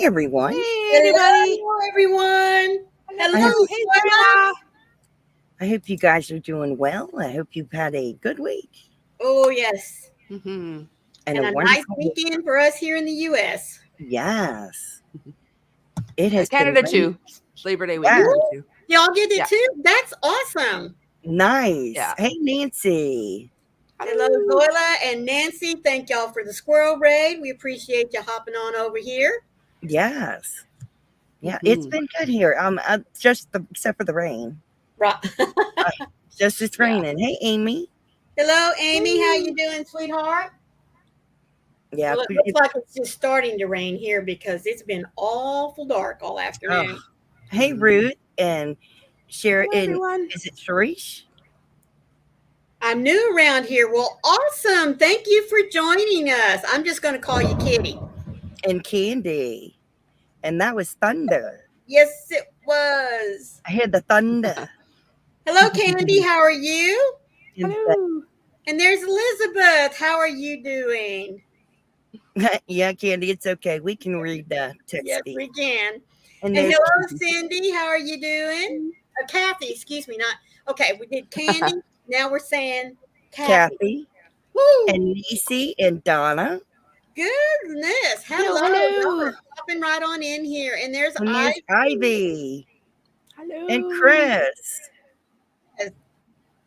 everyone. Hey, everybody. Hello, everyone. Hello. Hey, Sarah. I hope you guys are doing well. I hope you've had a good week. Oh, yes. Mm-hmm. And a a nice wonderful weekend for us here in the U.S. Yes. It has Canada been too. Labor Day weekend too. Y'all get it Yeah. too? That's awesome. Nice. Yeah. Hey, Nancy. Hello, Zoila and Nancy. Thank y'all for the squirrel raid. We appreciate you hopping on over here. Yes. Yeah, it's been good here. Except for the rain. Right. Just it's raining. Hey, Amy. Hello, Amy. How you doing, sweetheart? Yeah. Well, it looks like it's just starting to rain here because it's been awful dark all afternoon. Hey, Ruth and Sharon. Everyone. Is it Sharish? I'm new around here. Well, awesome. Thank you for joining us. I'm just going to call you Kitty. And Candy. And that was thunder. Yes, it was. I hear the thunder. Hello, Candy. How are you? Hello. And there's Elizabeth. How are you doing? Yeah, Candy, it's okay. We can read the text. Yes, we can. And hello, Cindy. How are you doing? Kathy, excuse me. Not okay. We did Candy. Now we're saying Kathy. Woo. And Niecy and Donna. Goodness. Hello. Popping right on in here. And there's Ivy. Hello. And Chris.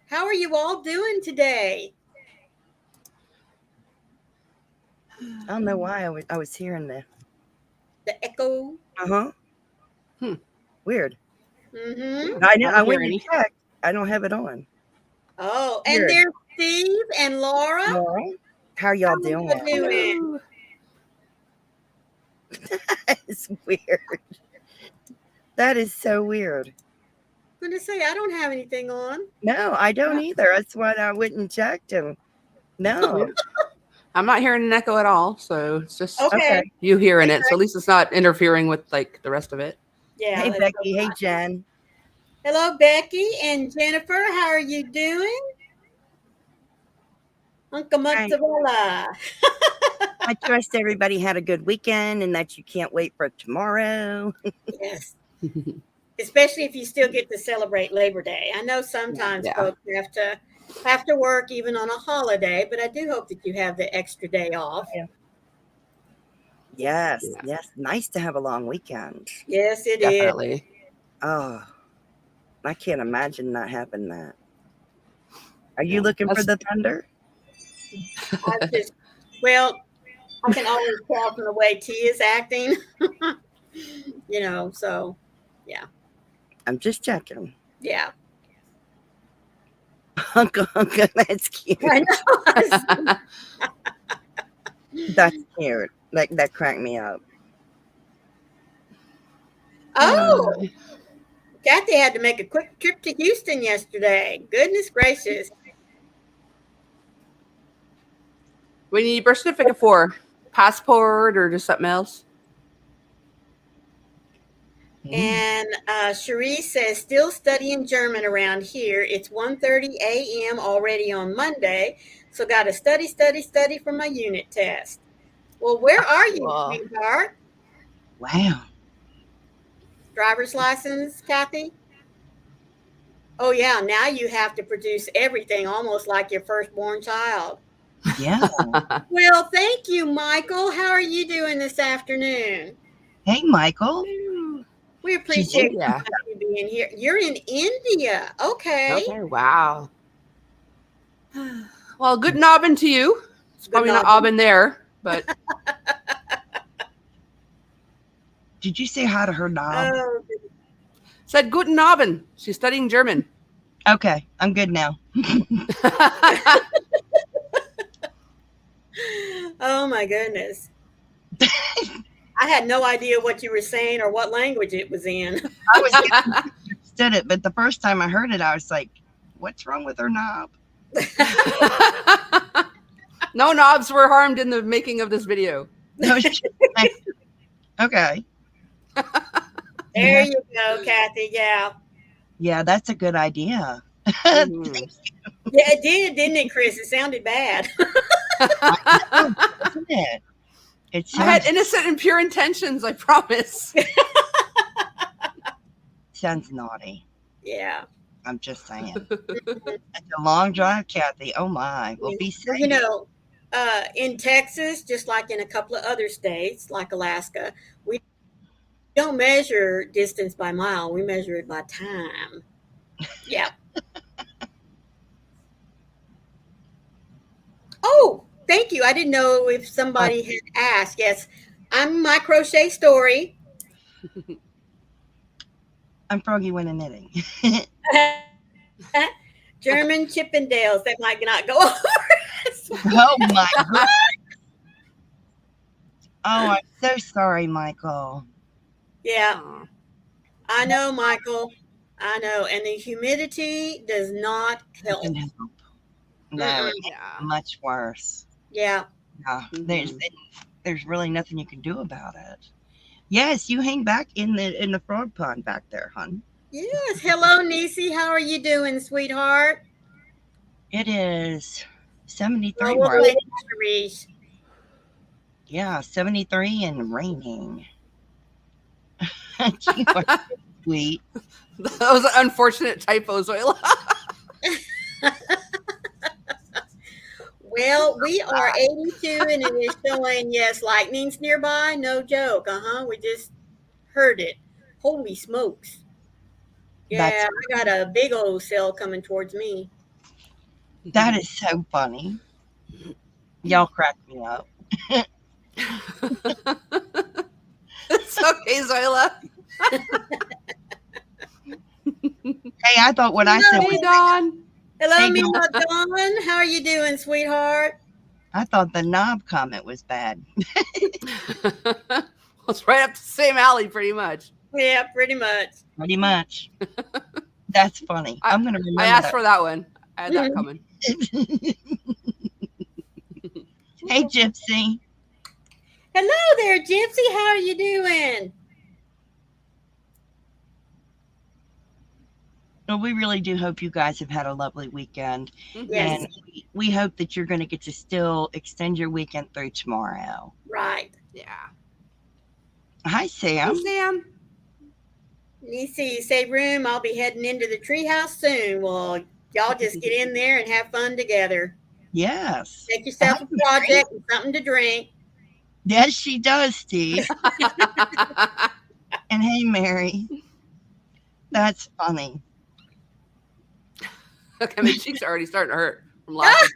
How are you all doing today? I don't know why I was hearing the echo. Weird. Mm-hmm. I went to check. I don't have it on. Oh, and weird. There's Steve and Laura. How y'all doing? That is weird. That is so weird. I'm going to say I don't have anything on. No, I don't either. That's why I went and checked him. No. I'm not hearing an echo at all, so it's just okay. You hearing it. So at least it's not interfering with like the rest of it. Yeah. Hey, Becky. Hey, Jen. Hello, Becky and Jennifer. How are you doing? Uncle Mozzarella. I trust everybody had a good weekend and that you can't wait for tomorrow. Yes. Especially if you still get to celebrate Labor Day. I know sometimes folks have to work even on a holiday, but I do hope that you have the extra day off. Yeah. Yes. Nice to have a long weekend. Yes, it Definitely. is. Oh, I can't imagine not having that. Are you looking for the thunder? I can always tell from the way T is acting. So yeah. I'm just checking. Yeah. Uncle, that's cute. I know. That's cute. That cracked me up. Oh, Kathy had to make a quick trip to Houston yesterday. Goodness gracious. What do you need birth certificate for? Passport or just something else? And Cherie says, still studying German around here. It's 1:30 a.m. already on Monday. So got to study for my unit test. Well, where are you, sweetheart? Wow. Driver's license, Kathy? Oh, yeah. Now you have to produce everything almost like your firstborn child. Yeah. Well, thank you, Michael. How are you doing this afternoon? Hey, Michael. We appreciate you being here. You're in India. Okay. Wow. Well, good nobbin to you. It's probably not obbin there, but. Did you say hi to her knob? Said guten Abend. She's studying German. Okay, I'm good now. Oh my goodness. I had no idea what you were saying or what language it was in. I understood it, but the first time I heard it, I was like, what's wrong with her knob? No knobs were harmed in the making of this video. Okay. There you go, Kathy. Yeah. Yeah, that's a good idea. Yeah, it did, didn't it, Chris? It sounded bad. Isn't it? I sounds, had innocent and pure intentions, I promise. sounds naughty. Yeah. I'm just saying. It's a long drive, Kathy. Oh my. Well, be safe. You know, in Texas, just like in a couple of other states, like Alaska, we don't measure distance by mile. We measure it by time. Yeah. Oh, thank you. I didn't know if somebody had asked. Yes, I'm my crochet story. I'm Froggy Winnie Knitting. German Chippendales. That might not go over. Oh my God. Oh, I'm so sorry, Michael. Yeah, Aw. I know, Michael. I know. And the humidity does not help. Doesn't help. No, Mm-mm. it's Yeah. much worse. Yeah. No, Mhm. there's really nothing you can do about it. Yes, you hang back in the frog pond back there, hon. Yes. Hello, Nisi. How are you doing, sweetheart? It is 73 Oh, we'll where wait for Reese. yeah, 73 and raining. You are sweet. That was an unfortunate typo, Zoila. Well, we are 82 and it is showing, yes, lightning's nearby. No joke. We just heard it. Holy smokes. That's Yeah, I got a big old cell coming towards me. that is so funny. Y'all crack me up. It's okay, Zoila. Hey, I thought what I said Hey, was Dawn. Hello, Hey, Mima Dawn. How are you doing, sweetheart? I thought the knob comment was bad. Well, it's right up the same alley, pretty much. Yeah, pretty much. Pretty much. That's funny. I'm gonna remember I asked that. for that one. I had that coming. Hey, Gypsy. Hello there, Gypsy. How are you doing? Well, we really do hope you guys have had a lovely weekend. Yes. And we hope that you're going to get to still extend your weekend through tomorrow. Right. Yeah. Hi, Sam. Hey, Sam. Nisi, save room. I'll be heading into the treehouse soon. Well, y'all just get in there and have fun together. Yes. Make yourself a project and something to drink. Yes, she does, Steve. And hey, Mary. That's funny. Okay, my cheeks are already starting to hurt from laughing.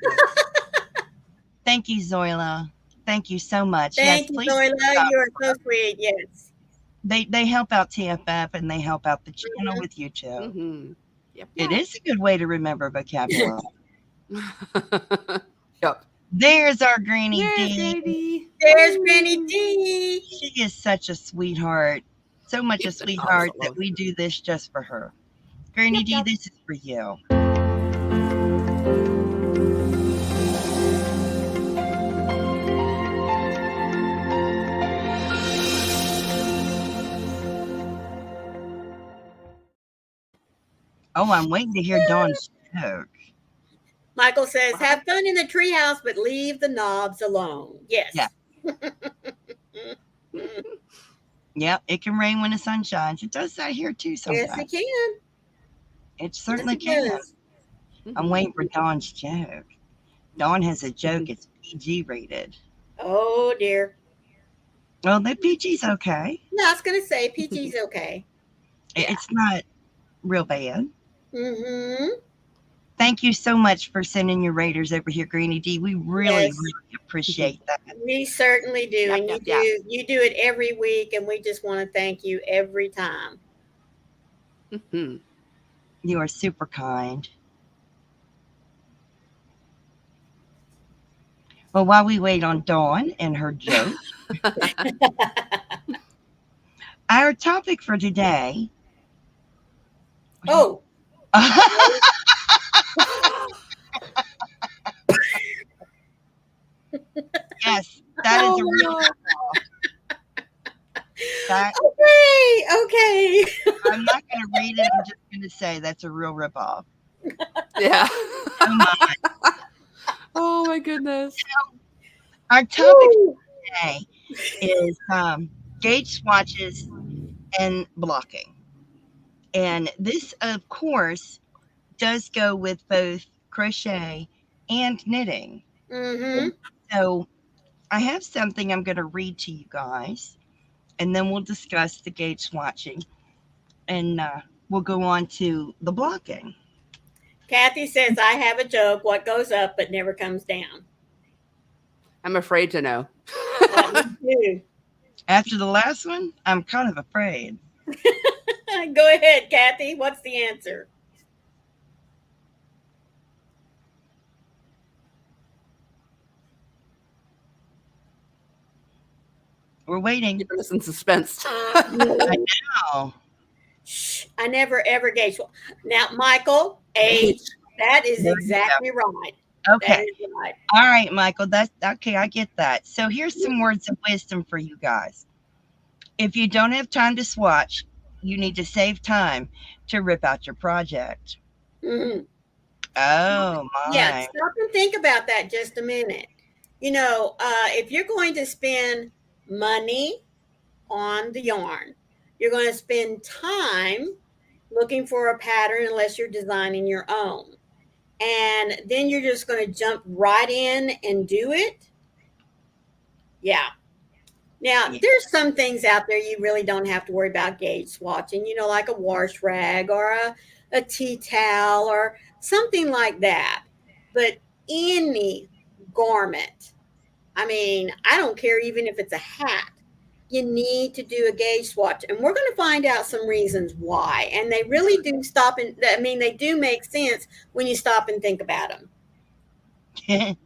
Thank you, Zoila. Thank you so much. Thank you, please. Zoila. You are so sweet. Yes. They help out TFF and they help out the channel with YouTube. Mm-hmm. Yep. It is a good way to remember vocabulary. Yep. There's our Granny There's D. Granny D. There's Granny D. She is such a sweetheart. So much a sweetheart that we do this just for her. Granny D, this is for you. Oh, I'm waiting to hear Dawn's joke. Michael says, have fun in the treehouse, but leave the knobs alone. Yes. Yeah. Yep, it can rain when the sun shines. It does that here too sometimes. Yes, it can. It certainly Yes, it can. does. I'm waiting for Dawn's joke. Dawn has a joke. It's PG rated. Oh, dear. Well, the PG's okay. No, I was going to say PG's okay. It's not real bad. Mm-hmm. Thank you so much for sending your raiders over here, Granny D. We really appreciate that. We certainly do. Yep, And yep, you do it every week, and we just want to thank you every time. Mm-hmm. You are super kind. Well, while we wait on Dawn and her joke, our topic for today. Oh. Yes, that is a real that, Okay. I'm not going to read it. I'm just going to say that's a real ripoff. Yeah. Come on. Oh my goodness. Our topic today is gauge swatches and blocking. And this, of course, does go with both crochet and knitting. Mm-hmm. So I have something I'm going to read to you guys, and then we'll discuss the gauge swatching, and we'll go on to the blocking. Kathy says, I have a joke. What goes up but never comes down? I'm afraid to know. Me too. After the last one, I'm kind of afraid. Go ahead, Kathy. What's the answer? We're waiting. Keeping us in suspense. I know. Shh, I never ever gauge. Now, Michael, age. That is exactly right. Okay. That is right. All right, Michael. That's okay. I get that. So here's some words of wisdom for you guys. If you don't have time to swatch, you need to save time to rip out your project. Mm-hmm. Oh my. Yeah, stop and think about that just a minute. You know, if you're going to spend money on the yarn, you're going to spend time looking for a pattern unless you're designing your own. And then you're just going to jump right in and do it. Yeah. Now, there's some things out there you really don't have to worry about gauge swatching, you know, like a wash rag or a tea towel or something like that. But any garment, I mean, I don't care even if it's a hat, you need to do a gauge swatch. And we're going to find out some reasons why. And they really do stop and, I mean, they do make sense when you stop and think about them.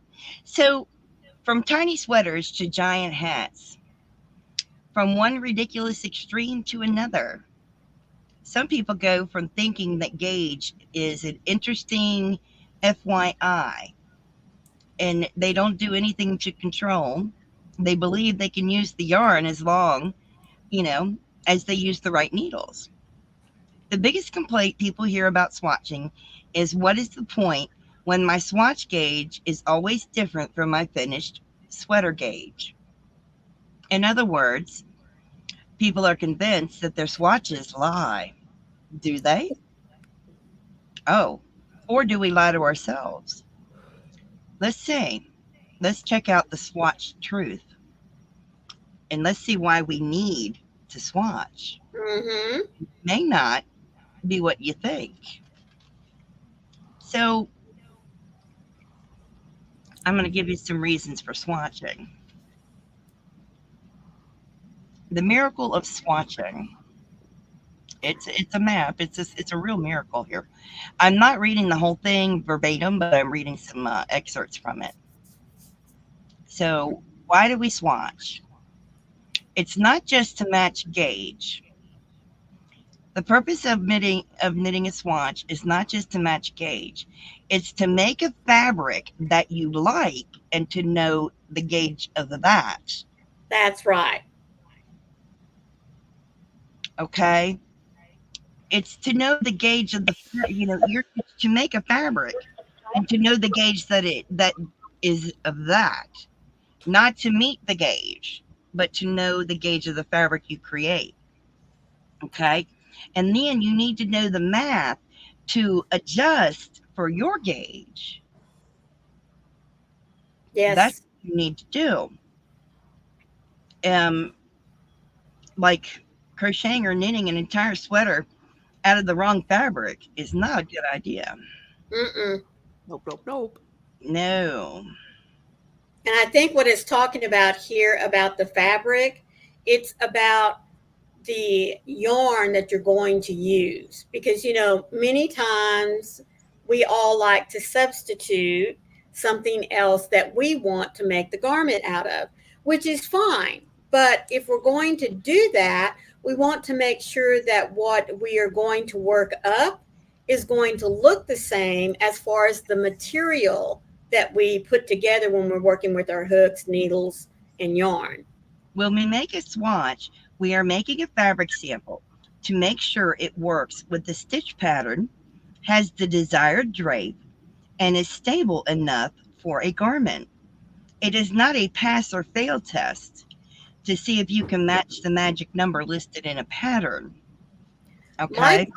So, from tiny sweaters to giant hats, from one ridiculous extreme to another, some people go from thinking that gauge is an interesting FYI, and they don't do anything to control. They believe they can use the yarn as long, as they use the right needles. The biggest complaint people hear about swatching is, what is the point when my swatch gauge is always different from my finished sweater gauge? In other words, people are convinced that their swatches lie. Do they? Oh, or do we lie to ourselves? Let's see. Let's check out the swatch truth. And let's see why we need to swatch. Mm-hmm. It may not be what you think. So I'm going to give you some reasons for swatching. The miracle of swatching. It's a map. It's a real miracle here. I'm not reading the whole thing verbatim, but I'm reading some excerpts from it. So why do we swatch? It's not just to match gauge. The purpose of knitting a swatch is not just to match gauge. It's to make a fabric that you like and to know the gauge of that. That's right. Okay? It's to know the gauge of you're to make a fabric and to know the gauge that is of that. Not to meet the gauge, but to know the gauge of the fabric you create. Okay? And then you need to know the math to adjust for your gauge. Yes. That's what you need to do. Like crocheting or knitting an entire sweater out of the wrong fabric is not a good idea. Mm-mm. Nope. No. And I think what it's talking about here about the fabric, it's about the yarn that you're going to use. Because, many times we all like to substitute something else that we want to make the garment out of, which is fine. But if we're going to do that, we want to make sure that what we are going to work up is going to look the same as far as the material that we put together when we're working with our hooks, needles, and yarn. When we make a swatch, we are making a fabric sample to make sure it works with the stitch pattern, has the desired drape, and is stable enough for a garment. It is not a pass or fail test. to see if you can match the magic number listed in a pattern. Okay.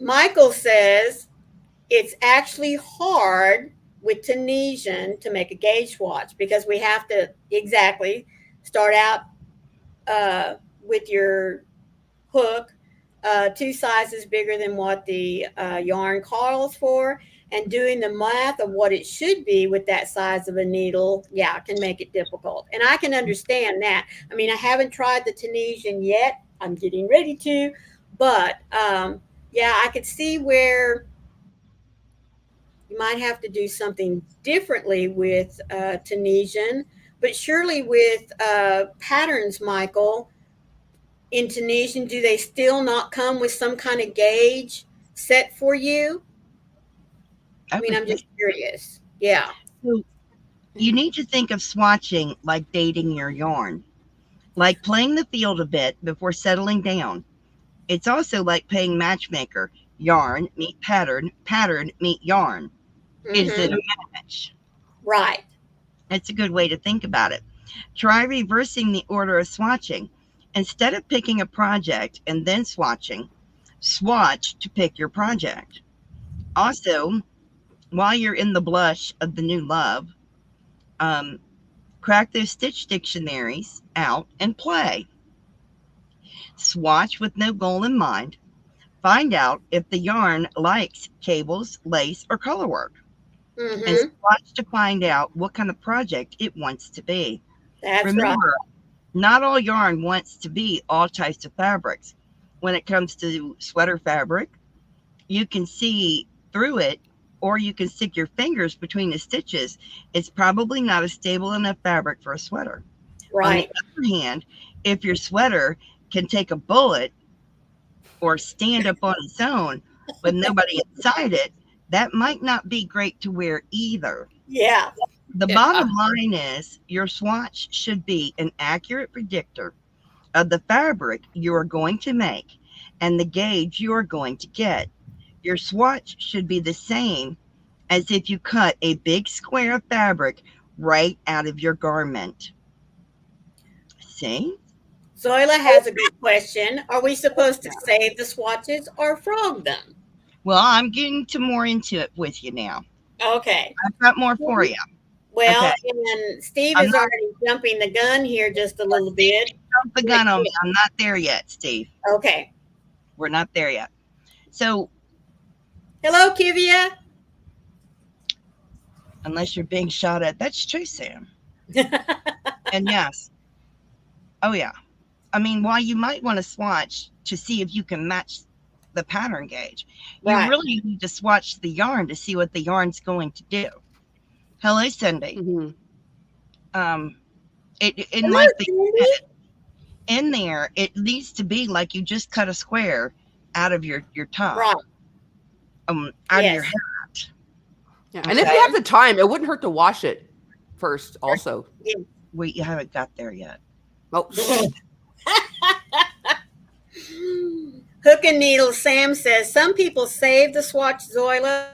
Michael says it's actually hard with Tunisian to make a gauge swatch because we have to start out with your hook 2 sizes bigger than what the yarn calls for, and doing the math of what it should be with that size of a needle, can make it difficult. And I can understand that. I mean, I haven't tried the Tunisian yet. I'm getting ready to, but I could see where you might have to do something differently with Tunisian, but surely with patterns, Michael, in Tunisian, do they still not come with some kind of gauge set for you? I mean, I'm just curious. Yeah. So you need to think of swatching like dating your yarn, like playing the field a bit before settling down. It's also like playing matchmaker. Yarn meet pattern, pattern meet yarn. Is it a match? Right. That's a good way to think about it. Try reversing the order of swatching. Instead of picking a project and then swatching, swatch to pick your project. Also, while you're in the blush of the new love, crack those stitch dictionaries out and play. Swatch with no goal in mind. Find out if the yarn likes cables, lace, or color work. And swatch to find out what kind of project it wants to be. Remember, not all yarn wants to be all types of fabrics. When it comes to sweater fabric, you can see through it, or you can stick your fingers between the stitches. It's probably not a stable enough fabric for a sweater. Right. On the other hand, if your sweater can take a bullet or stand up on its own with nobody inside it, that might not be great to wear either. Yeah. The bottom line is your swatch should be an accurate predictor of the fabric you are going to make and the gauge you are going to get. Your swatch should be the same as if you cut a big square of fabric right out of your garment. See? Zoila has a good question. Are we supposed to save the swatches or frog them? Well, I'm getting to more into it with you now. Okay. I've got more for you. Well, Okay. and Steve is already jumping the gun here just a little bit. Jump the gun on me. I'm not there yet, Steve. Okay. We're not there yet. So, hello, Kivia. Unless you're being shot at. That's true, Sam. And yes. Oh, yeah. I mean, while you might want to swatch to see if you can match the pattern gauge, you really need to swatch the yarn to see what the yarn's going to do. Hello, Cindy. In there, it needs to be like you just cut a square out of your top, out of your hat. Yeah. And if you have the time, it wouldn't hurt to wash it first also. Wait, you haven't got there yet. Oh. Hook and needle Sam says some people save the swatch Zoila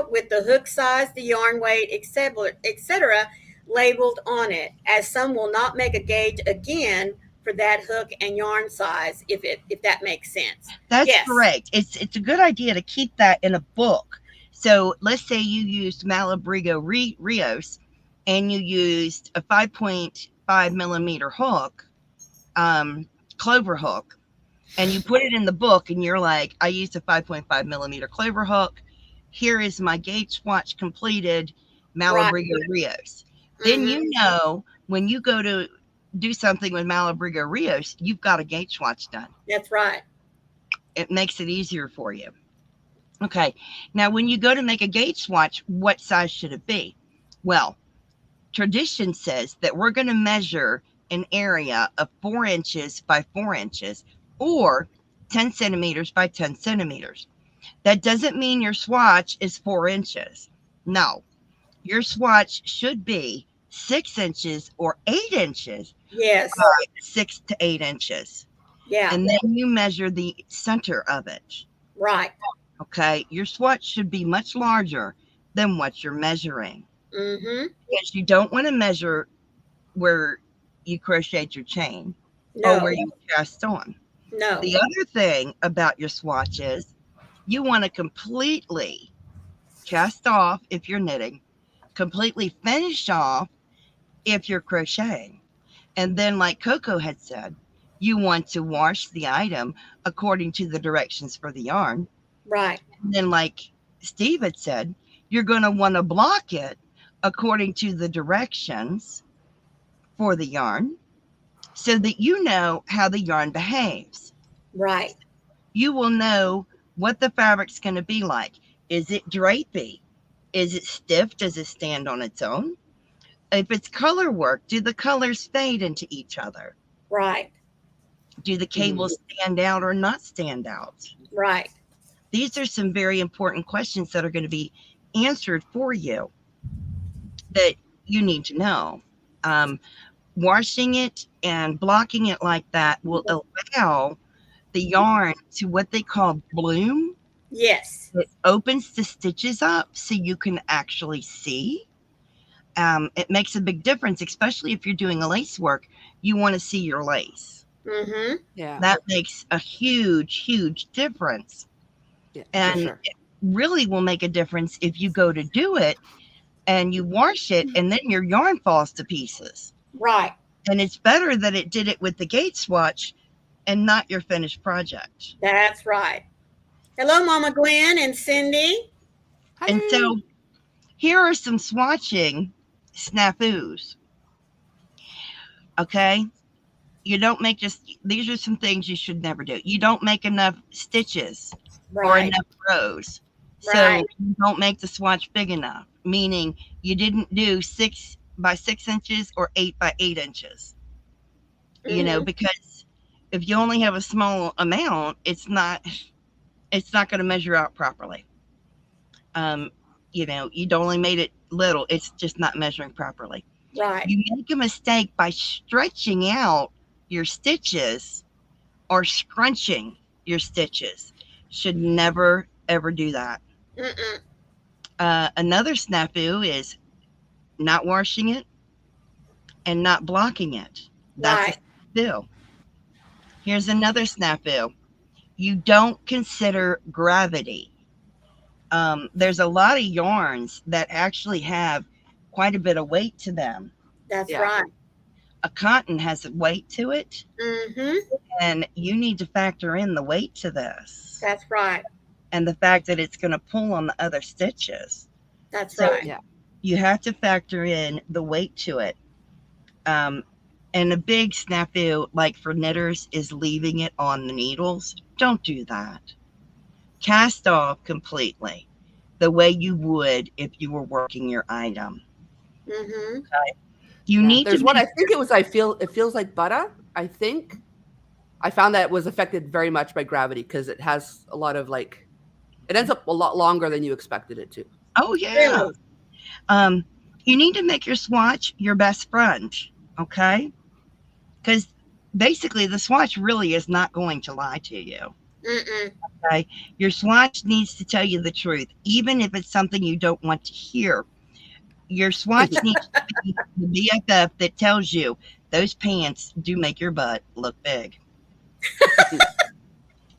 with the hook size, the yarn weight, etc. labeled on it, as some will not make a gauge again for that hook and yarn size, if that makes sense. That's correct. It's a good idea to keep that in a book. So let's say you used Malabrigo Rios and you used a 5.5 millimeter hook, clover hook, and you put it in the book and you're like, I used a 5.5 millimeter clover hook. Here is my gauge swatch completed, Malabrigo Rios. Then you know when you go to do something with Malabrigo Rios, you've got a gauge swatch done. That's right. It makes it easier for you. Okay. Now, when you go to make a gauge swatch, what size should it be? Well, tradition says that we're going to measure an area of 4 inches by 4 inches or 10 centimeters by 10 centimeters. That doesn't mean your swatch is 4 inches. No, your swatch should be 6 inches or 8 inches. Yes. 6 to 8 inches. Yeah. And then you measure the center of it. Right. Okay. Your swatch should be much larger than what you're measuring. Because you don't want to measure where you crocheted your chain No. or where you cast on. No. The other thing about your swatch is you want to completely cast off if you're knitting, completely finish off if you're crocheting. And then, like Coco had said, you want to wash the item according to the directions for the yarn. Right. And then, like Steve had said, you're going to want to block it according to the directions for the yarn so that you know how the yarn behaves. Right. You will know what the fabric's going to be like. Is it drapey? Is it stiff? Does it stand on its own? If it's color work, do the colors fade into each other? Right. Do the cables stand out or not stand out? Right. These are some very important questions that are going to be answered for you that you need to know. Washing it and blocking it like that will allow the yarn to what they call bloom. Yes. It opens the stitches up so you can actually see. It makes a big difference, especially if you're doing a lace work. You want to see your lace. Mm-hmm. Yeah. That makes a huge, huge difference. Yeah, And sure. it really will make a difference if you go to do it and you wash it and then your yarn falls to pieces. Right. And it's better that it did it with the gate swatch and not your finished project. That's right. Hello, Mama Gwen and Cindy. And so here are some swatching snafus. Okay. You don't make these are some things you should never do. You don't make enough stitches or Right. enough rows. So Right. you don't make the swatch big enough, meaning you didn't do 6 by 6 inches or 8 by 8 inches. You know, because if you only have a small amount, it's not going to measure out properly. You know, you'd only made it little. It's just not measuring properly. Right. You make a mistake by stretching out your stitches or scrunching your stitches. Should never, ever do that. Another snafu is not washing it and not blocking it. That's Right. a snafu. Here's another snafu. You don't consider gravity. There's a lot of yarns that actually have quite a bit of weight to them. That's Yeah. right. A cotton has a weight to it, Mm-hmm. and you need to factor in the weight to this That's right. and the fact that it's going to pull on the other stitches. That's So right. Yeah. you have to factor in the weight to it. And a big snafu, like for knitters, is leaving it on the needles. Don't do that. Cast off completely the way you would if you were working your item. Mm-hmm. You need There's to one. I think it was. It feels like butter. I think I found that it was affected very much by gravity because it has a lot of like. It ends up a lot longer than you expected it to. Oh yeah. Really? You need to make your swatch your best friend, okay? Because basically the swatch really is not going to lie to you. Mm-mm. Okay, your swatch needs to tell you the truth, even if it's something you don't want to hear. Your swatch needs to be the BFF that tells you those pants do make your butt look big.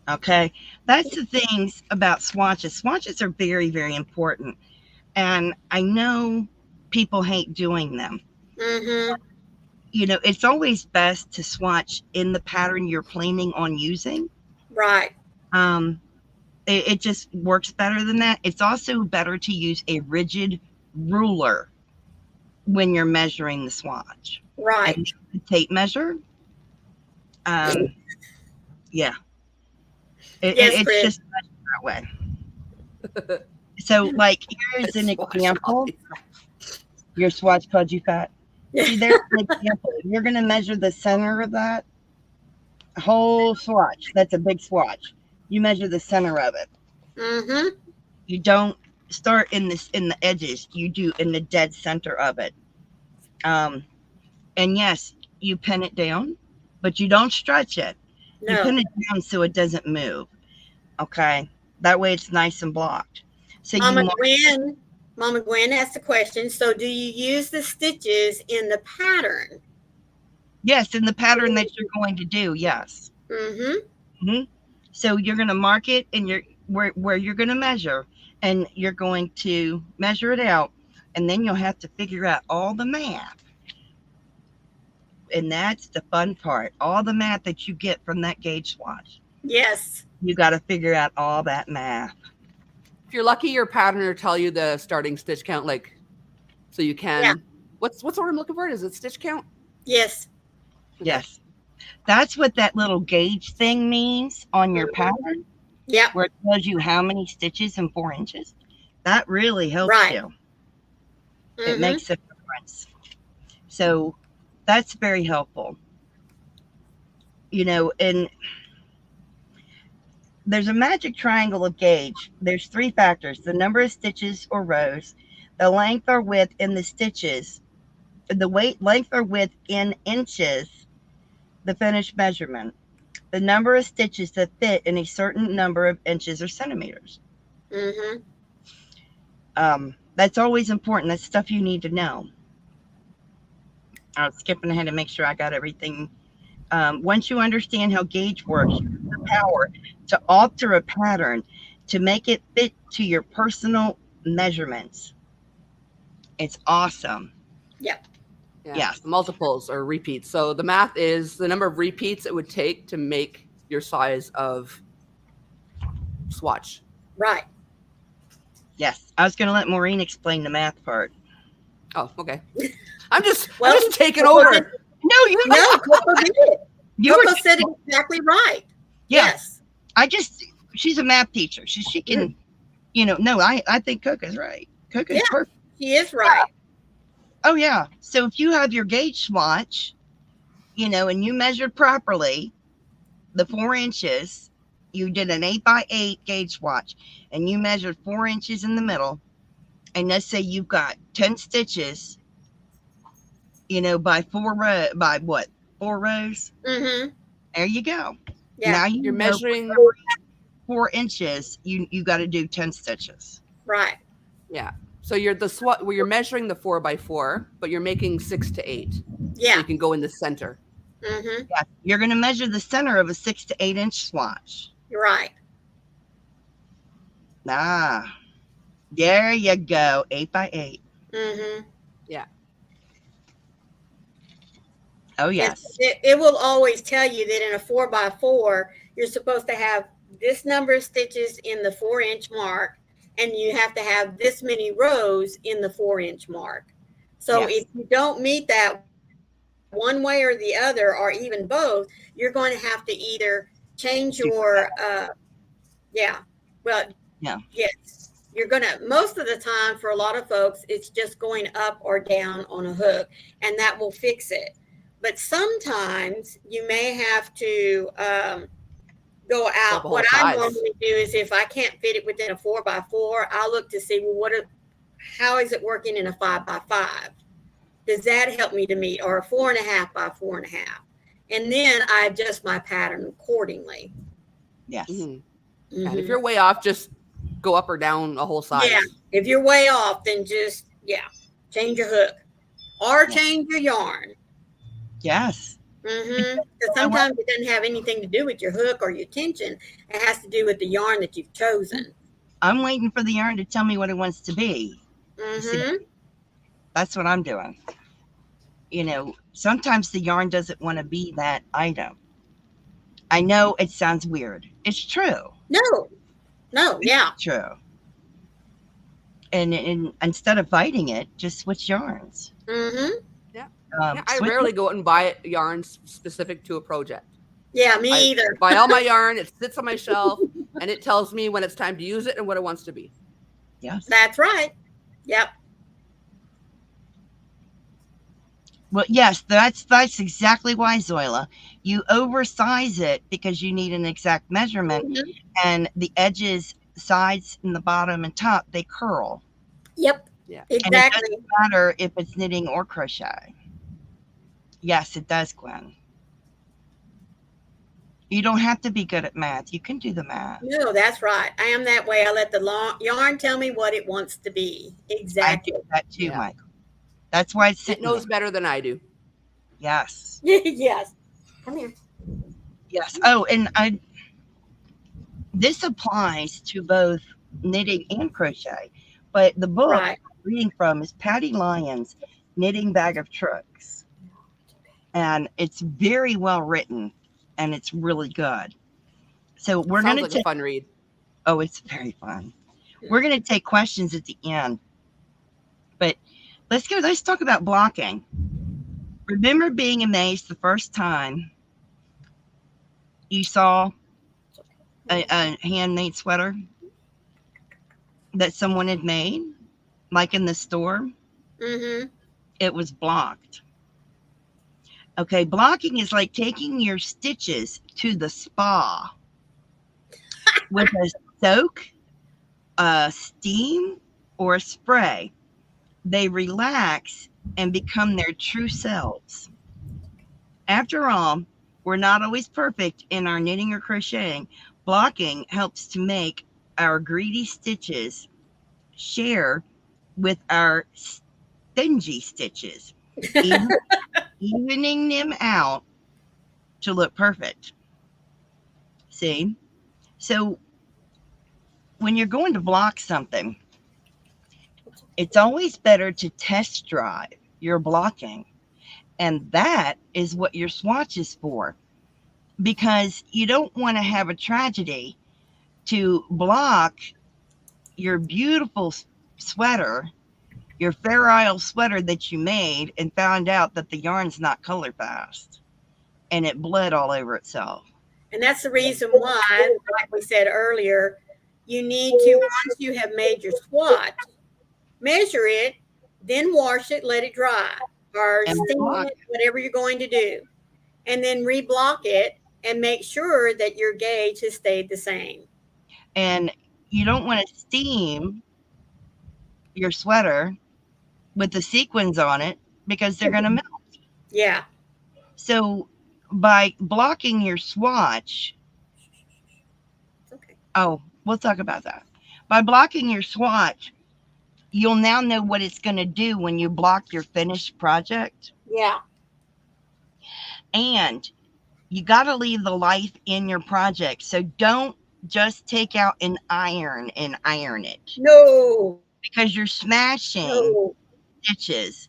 Okay, that's the things about swatches. Swatches are very, very important, and I know people hate doing them. Mm-hmm. You know, it's always best to swatch in the pattern you're planning on using. Right. It just works better than that. It's also better to use a rigid ruler when you're measuring the swatch. Right. And the tape measure. Yeah. Yes, It's Chris. just that way. So, like, here's an example. Your swatch called you fat. See, there's an example. You're going to measure the center of that whole swatch. That's a big swatch. You measure the center of it. Mm-hmm. You don't start in the edges. You do in the dead center of it. And yes, you pin it down, but you don't stretch it. You No. pin it down so it doesn't move. Okay, that way it's nice and blocked. So Mama Gwen asked a question. So do you use the stitches in the pattern? Yes, in the pattern that you're going to do. Yes. Mm-hmm. So you're going to mark it and you're where you're going to measure, and you're going to measure it out, and then you'll have to figure out all the math. And that's the fun part. All the math that you get from that gauge swatch. Yes. You got to figure out all that math. If you're lucky, your pattern will tell you the starting stitch count, like, so you can. Yeah. What's the word I'm looking for? Is it stitch count? Yes. Yes. That's what that little gauge thing means on your pattern. Yep. Where it tells you how many stitches in 4 inches. That really helps Right. you. Mm-hmm. It makes a difference. So that's very helpful. You know, and there's a magic triangle of gauge. There's 3 factors: the number of stitches or rows, the length or width in the stitches, the length or width in inches, the finished measurement, the number of stitches that fit in a certain number of inches or centimeters. Mm-hmm. That's always important. That's stuff you need to know. I was skipping ahead to make sure I got everything. Once you understand how gauge works, you have the power to alter a pattern to make it fit to your personal measurements. It's awesome. Yep. Yeah. Yes. Multiples or repeats. So the math is the number of repeats it would take to make your size of swatch. Right. Yes. I was going to let Maureen explain the math part. Oh, okay. I'm just taking Coco over. did- No, you No, Coco did it. You were, Coco said it exactly right. yeah. Yes. She's a math teacher. She can, no, I think Coco's right. Coco's Yeah. perfect. She is right. Oh, yeah. So if you have your gauge swatch, and you measured properly the 4 inches, you did an 8x8 gauge swatch, and you measured 4 inches in the middle, and let's say you've got 10 stitches, by 4 rows? Mm-hmm. There you go. Yeah. Now You're know measuring. for 4 inches, you got to do 10 stitches. Right. Yeah. So you're measuring the 4x4, but you're making 6 to 8. So Yeah. you can go in the center. Mm-hmm. Yeah, you're going to measure the center of a 6 to 8 inch swatch. You're right. There you go. 8x8. Mm-hmm. Oh, yes. It will always tell you that in a 4x4, you're supposed to have this number of stitches in the 4-inch mark, and you have to have this many rows in the 4-inch mark. So Yes. if you don't meet that one way or the other, or even both, you're going to have to either change your, yes. You're going to, most of the time for a lot of folks, it's just going up or down on a hook, and that will fix it. But sometimes you may have to go out. Double What size. I normally do is if I can't fit it within a 4x4, I'll look to see, well, how is it working in a 5x5? Does that help me to meet, or a 4.5 by 4.5? And then I adjust my pattern accordingly. Yes. Mm-hmm. Mm-hmm. And if you're way off, just go up or down a whole size. Yeah. If you're way off, then just, change your hook or change your yarn. Yes. Mm-hmm. Because sometimes it doesn't have anything to do with your hook or your tension. It has to do with the yarn that you've chosen. I'm waiting for the yarn to tell me what it wants to be. Mm-hmm. That's what I'm doing. Sometimes the yarn doesn't want to be that item. I know it sounds weird. It's true. No, yeah. It's true. And instead of fighting it, just switch yarns. Mm-hmm. I rarely go out and buy yarns specific to a project. Yeah, me either. Buy all my yarn, it sits on my shelf, and it tells me when it's time to use it and what it wants to be. Yes. That's right. Yep. Well, yes, that's exactly why, Zoila. You oversize it because you need an exact measurement, Mm-hmm. and the edges, sides, and the bottom and top, they curl. Yep. Yeah. And it Exactly. doesn't matter if it's knitting or crochet. Yes, it does, Gwen. You don't have to be good at math. You can do the math. No, that's right. I am that way. I let the yarn tell me what it wants to be. Exactly. I do that too, Yeah. Michael. That's why it's It sitting knows there. better than I do. Yes. Yes. Come here. Yes. Oh, and this applies to both knitting and crochet. But the book Right. I'm reading from is Patty Lyon's Knitting Bag of Tricks. And it's very well written and it's really good. So we're Sounds going like to a fun read. Oh, it's very fun. We're going to take questions at the end. But let's talk about blocking. Remember being amazed the first time you saw a handmade sweater that someone had made, like in the store? Mm-hmm. It was blocked. Okay, blocking is like taking your stitches to the spa with a soak, a steam, or a spray. They relax and become their true selves. After all, we're not always perfect in our knitting or crocheting. Blocking helps to make our greedy stitches share with our stingy stitches, evening them out to look perfect. See? So when you're going to block something, it's always better to test drive your blocking. And that is what your swatch is for. Because you don't want to have a tragedy to block your beautiful sweater, your Fair Isle sweater that you made, and found out that the yarn's not color fast and it bled all over itself. And that's the reason why, like we said earlier, you need to, once you have made your swatch, measure it, then wash it, let it dry, or And steam block it, whatever you're going to do. And then reblock it and make sure that your gauge has stayed the same. And you don't want to steam your sweater with the sequins on it because they're going to melt. Yeah. So by blocking your swatch, Okay. oh, we'll talk about that. By blocking your swatch, you'll now know what it's going to do when you block your finished project. Yeah. And you got to leave the life in your project. So don't just take out an iron and iron it. No. Because you're smashing No. stitches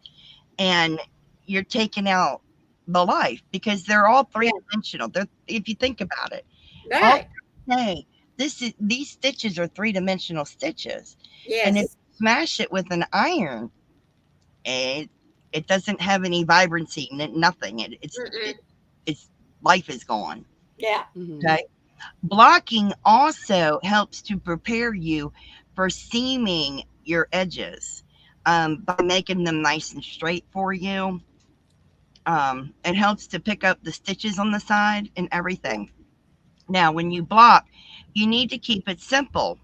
and you're taking out the life because they're all three-dimensional. If you think about it. Right. Hey, these stitches are three-dimensional stitches. Yes. And if you smash it with an iron, it doesn't have any vibrancy, nothing. It's life is gone. Yeah. Okay. Blocking also helps to prepare you for seaming your edges by making them nice and straight for you. It helps to pick up the stitches on the side and everything. Now, when you block, you need to keep it simple.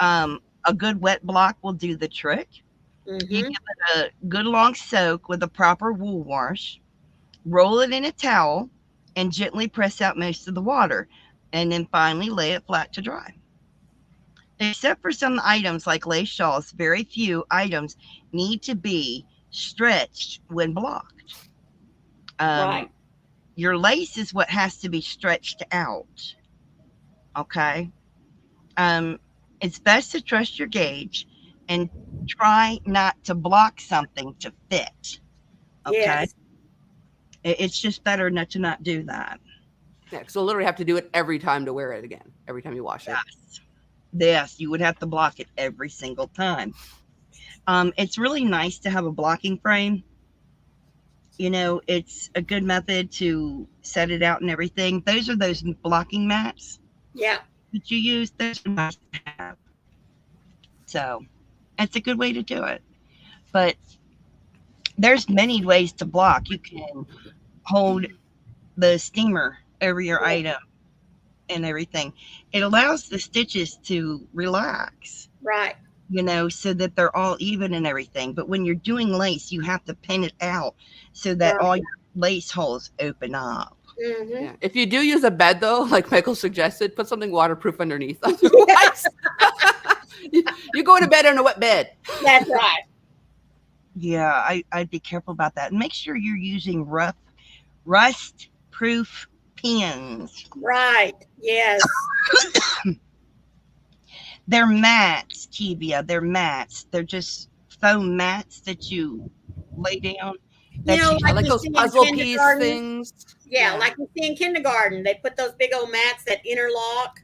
A good wet block will do the trick. You give it a good long soak with a proper wool wash, roll it in a towel, and gently press out most of the water, and then finally lay it flat to dry. Except for some items like lace shawls, very few items need to be stretched when blocked. Right. Your lace is what has to be stretched out. Okay. It's best to trust your gauge and try not to block something to fit. Okay. Yes. It's just better not to not do that. Yeah, so you'll literally have to do it every time to wear it again, every time you wash it. Yes, you would have to block it every single time. It's really nice to have a blocking frame. You know, it's a good method to set it out and everything. Those are those blocking mats. Yeah. That you use. Those are nice to have. So it's a good way to do it. But there's many ways to block. You can hold the steamer over your item and everything. It allows the stitches to relax. Right. You know, so that they're all even and everything. But when you're doing lace, you have to pin it out so that all your lace holes open up. Mm-hmm. Yeah. If you do use a bed, though, like Michael suggested, put something waterproof underneath. You go to bed on a wet bed. That's right. Yeah, I'd be careful about that. And make sure you're using rust-proof pins. Right. Yes. They're mats, Tibia. They're mats. They're just foam mats that you lay down. You know, You I like like you those see in puzzle piece kindergarten. things. Yeah, like you see in kindergarten, they put those big old mats that interlock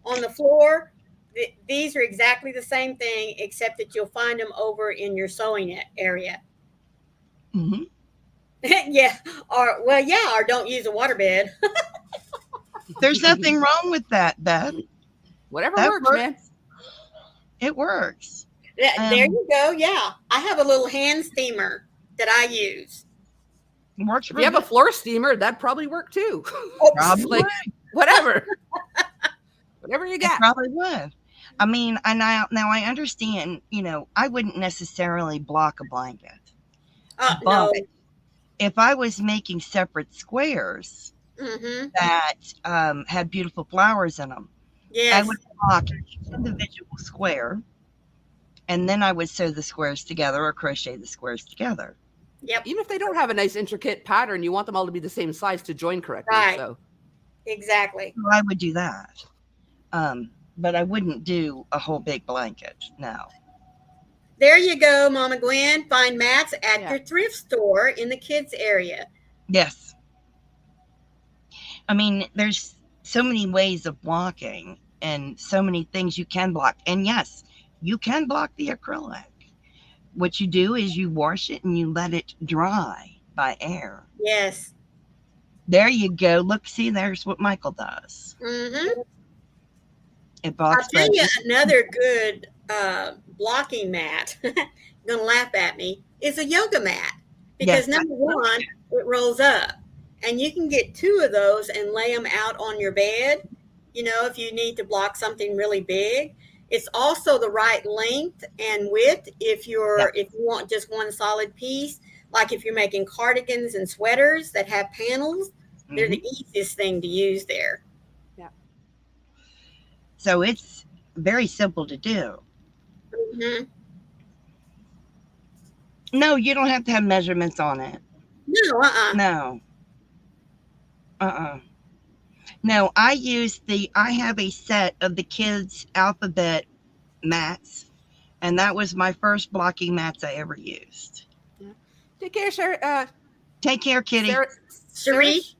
on the floor. These are exactly the same thing, except that you'll find them over in your sewing area. hmm Yeah, or or don't use a waterbed. There's nothing wrong with that, Beth. Whatever That works, man. It works. There you go. Yeah, I have a little hand steamer that I use. Works. If you have a floor steamer, that'd probably work too. Probably Like, whatever. Whatever you got. It probably would. I mean, now I understand, I wouldn't necessarily block a blanket. No. But if I was making separate squares that had beautiful flowers in them, Yes. I would block each individual square, and then I would sew the squares together or crochet the squares together. Yep. Even if they don't have a nice intricate pattern, you want them all to be the same size to join correctly. Right. So Exactly. So I would do that. But I wouldn't do a whole big blanket. No. There you go, Mama Gwen. Find mats at your thrift store in the kids area. Yes. I mean, there's so many ways of blocking and so many things you can block. And yes, you can block the acrylic. What you do is you wash it and you let it dry by air. Yes. There you go. Look, see, there's what Michael does. It blocks. I'll tell you another good blocking mat. Gonna laugh at me. Is a yoga mat, because number one, it rolls up, and you can get 2 of those and lay them out on your bed. If you need to block something really big. It's also the right length and width if you want just one solid piece. Like if you're making cardigans and sweaters that have panels, they're the easiest thing to use there. Yeah. So it's very simple to do. No, you don't have to have measurements on it. No. No. No, I have a set of the kids' alphabet mats, and that was my first blocking mats I ever used. Yeah. Take care, Sherry. Take care, Kitty. Sharish.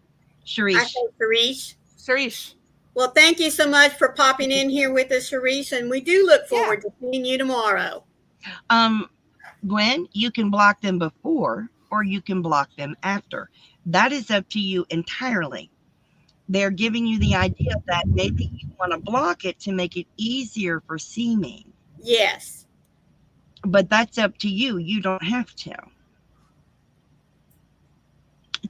Sharish. Sharish. Well, thank you so much for popping in here with us, Sharish, and we do look forward to seeing you tomorrow. Gwen, you can block them before or you can block them after. That is up to you entirely. They're giving you the idea that maybe you want to block it to make it easier for seaming. Yes. But that's up to you. You don't have to.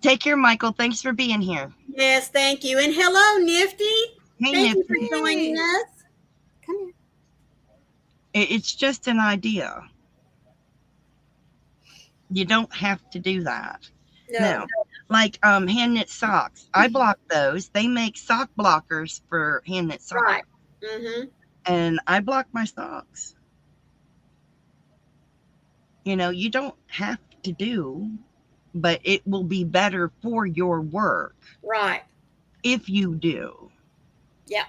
Take care, Michael. Thanks for being here. Yes, thank you. And hello, Nifty. Hey, Thank Nifty. you for joining us. Come here. It's just an idea. You don't have to do that. No. Like hand knit socks. I block those. They make sock blockers for hand knit socks. Right. And I block my socks. You don't have to do, but it will be better for your work. Right. If you do. Yeah.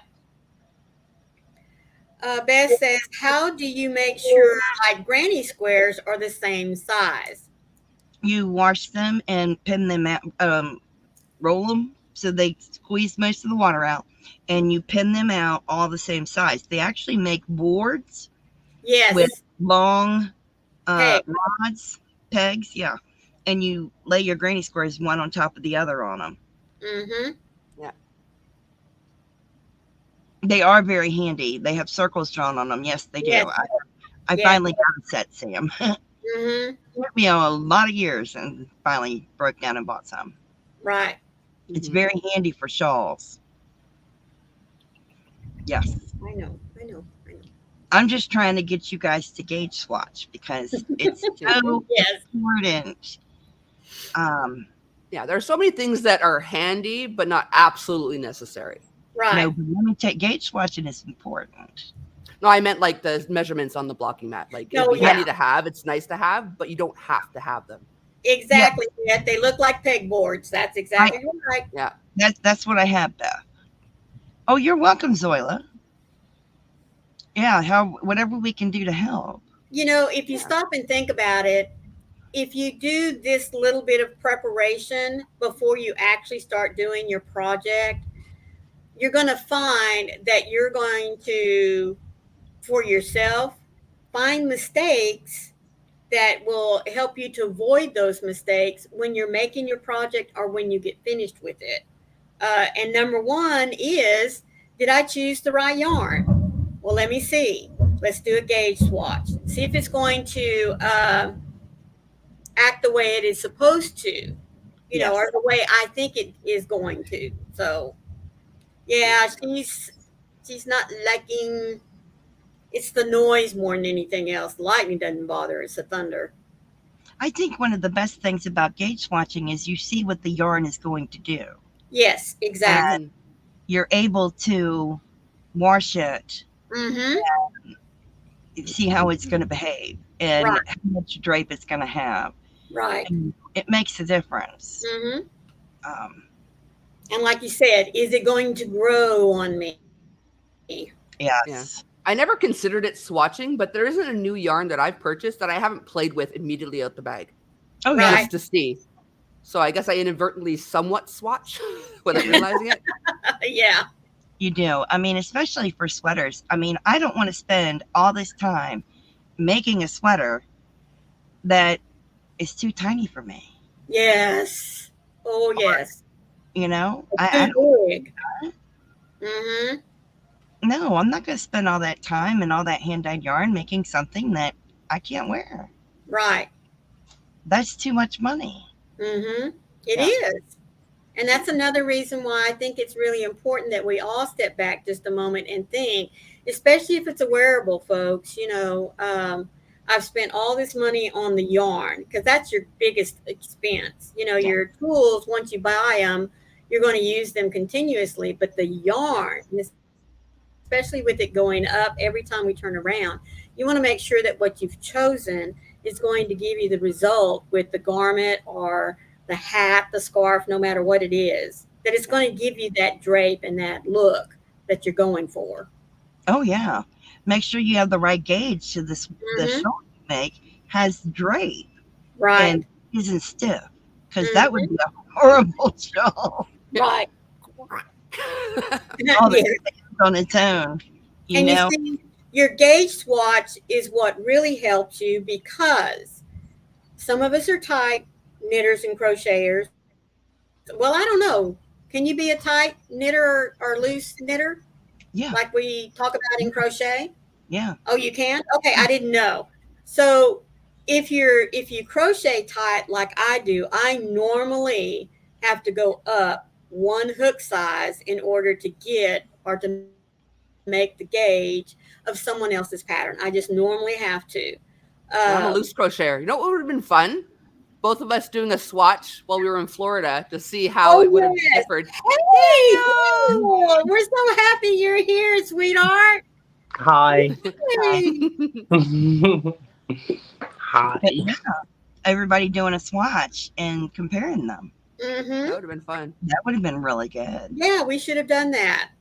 Beth says, how do you make sure like granny squares are the same size? You wash them and pin them out, roll them so they squeeze most of the water out, and you pin them out all the same size. They actually make boards with long pegs, and you lay your granny squares one on top of the other on them. Yeah. They are very handy. They have circles drawn on them. Yes, they do. Yes. I finally got a set, Sam. It took me a lot of years and finally broke down and bought some. Right. It's very handy for shawls. Yes. I know. I'm just trying to get you guys to gauge swatch because it's so important. Yeah, there are so many things that are handy, but not absolutely necessary. Right. No, but let me take gauge swatching is important. No, I meant like the measurements on the blocking mat. Like it'd Oh, be yeah. handy to have. It's nice to have, but you don't have to have them. Exactly. Yeah. They look like pegboards. That's exactly right. Yeah. That's what I have, Beth. Oh, you're welcome, Zoila. Yeah, whatever we can do to help. You know, if you stop and think about it, if you do this little bit of preparation before you actually start doing your project, you're going to find that you're going to, for yourself, find mistakes that will help you to avoid those mistakes when you're making your project or when you get finished with it. And number one is, did I choose the right yarn? Well, let me see. Let's do a gauge swatch. See if it's going to act the way it is supposed to, you know, or the way I think it is going to. So, yeah, she's not liking. It's the noise more than anything else. The lightning doesn't bother her. It's the thunder. I think one of the best things about gauge swatching is you see what the yarn is going to do. Yes, exactly. And you're able to wash it, Mm-hmm. see how it's going to behave, and Right. how much drape it's going to have. Right. And it makes a difference. Mm-hmm. And like you said, is it going to grow on me? Yes. Yeah. I never considered it swatching, but there isn't a new yarn that I've purchased that I haven't played with immediately out the bag. Oh, Right. yeah. Just to see. So I guess I inadvertently somewhat swatch without realizing it. Yeah. You do. I mean, especially for sweaters. I mean, I don't want to spend all this time making a sweater that is too tiny for me. Yes. Oh, yes. You know, It's too big. Mm-hmm. No, I'm not going to spend all that time and all that hand-dyed yarn making something that I can't wear. Right. That's too much money. Mm-hmm. It Yeah. is. And that's another reason why I think it's really important that we all step back just a moment and think, especially if it's a wearable, folks. You know, I've spent all this money on the yarn because that's your biggest expense. You know, your tools, once you buy them, you're going to use them continuously. But the yarn, especially with it going up every time we turn around, you want to make sure that what you've chosen is going to give you the result with the garment or the hat, the scarf, no matter what it is, that it's going to give you that drape and that look that you're going for. Oh, yeah. Make sure you have the right gauge so the shawl you make has drape Right. and isn't stiff, because that would be a horrible shawl. Right. All the Yeah. on its own, you And know. you see, your gauge swatch is what really helps you, because some of us are tight knitters and crocheters. Well, I don't know. Can you be a tight knitter or loose knitter? Yeah. Like we talk about in crochet? Yeah. Oh, you can? Okay, I didn't know. So if you crochet tight like I do, I normally have to go up one hook size in order to get or to make the gauge of someone else's pattern. I just normally have to. I'm a loose crocheter. You know what would have been fun? Both of us doing a swatch while we were in Florida to see how it would have differed. Hey, cool. We're so happy you're here, sweetheart. Hi. Hey. Hi. But yeah, everybody doing a swatch and comparing them. Mm-hmm. That would have been fun. That would have been really good. Yeah, we should have done that.